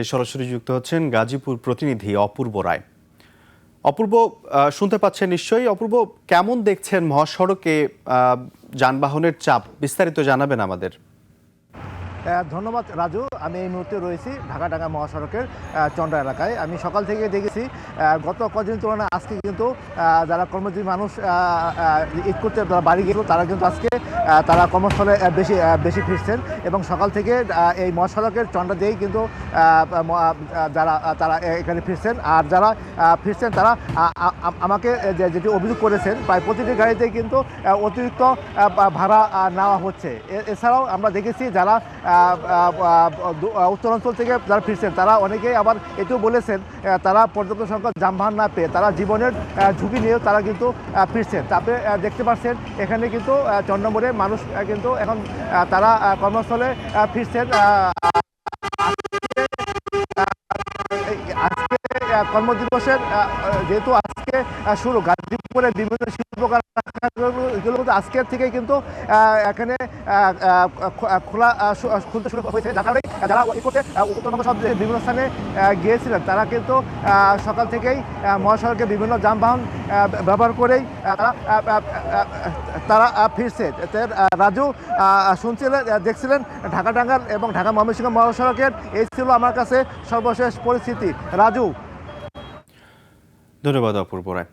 সরাসরি যুক্ত হচ্ছেন গাজীপুর প্রতিনিধি অপূর্ব রায়। অপূর্ব, শুনতে পাচ্ছেন নিশ্চয়ই। অপূর্ব, কেমন দেখছেন মহাসড়কে যানবাহনের চাপ? বিস্তারিত জানাবেন আমাদের। ধন্যবাদ রাজু। আমি এই মুহূর্তে রয়েছি ঢাকা মহাসড়কের চন্দ্রা এলাকায়। আমি সকাল থেকে দেখেছি গত কদিন তুলনায় আজকে কিন্তু যারা কর্মজীবী মানুষ ঈদ করতে বাড়ি গেল, তারা কিন্তু আজকে তারা কর্মস্থলে বেশি ফিরছেন এবং সকাল থেকে এই মহাসড়কের চন্দ্রা দিয়েই কিন্তু তারা এখানে ফিরছেন। আর যারা ফিরছেন তারা আমাকে যেটি অভিযোগ করেছেন, প্রায় প্রতিটি গাড়িতেই কিন্তু অতিরিক্ত ভাড়া নেওয়া হচ্ছে। এছাড়াও আমরা দেখেছি যারা উত্তরাঞ্চল থেকে যারা ফিরছেন তারা অনেকেই আবার এটিও বলেছেন তারা পর্যাপ্ত সংখ্যক যানবাহন না পেয়ে তারা জীবনের ঝুঁকি নিয়েও তারা কিন্তু ফিরছেন। তারপরে দেখতে পাচ্ছেন এখানে কিন্তু 4 নম্বরে মানুষ কিন্তু এখন তারা কর্মস্থলে ফিরছেন। আজকে কর্মদিবসের যেহেতু আজকে শুরু, গাজীপুরের বিভিন্ন শিল্প কারখানাগুলো আজকের থেকেই কিন্তু এখানে খুলতে শুরু হয়েছে। যারা উত্তরবঙ্গ সব বিভিন্ন স্থানে গিয়েছিলেন তারা কিন্তু সকাল থেকেই মহাসড়কে বিভিন্ন যানবাহন ব্যবহার করেই তারা ফিরছে। রাজু, শুনছিলেন, দেখছিলেন ঢাকা এবং ঢাকা ময়মনসিংহ মহাসড়কের এই ছিল আমার কাছে সর্বশেষ পরিস্থিতি। রাজু, ধন্যবাদ অপূর্ব রায়।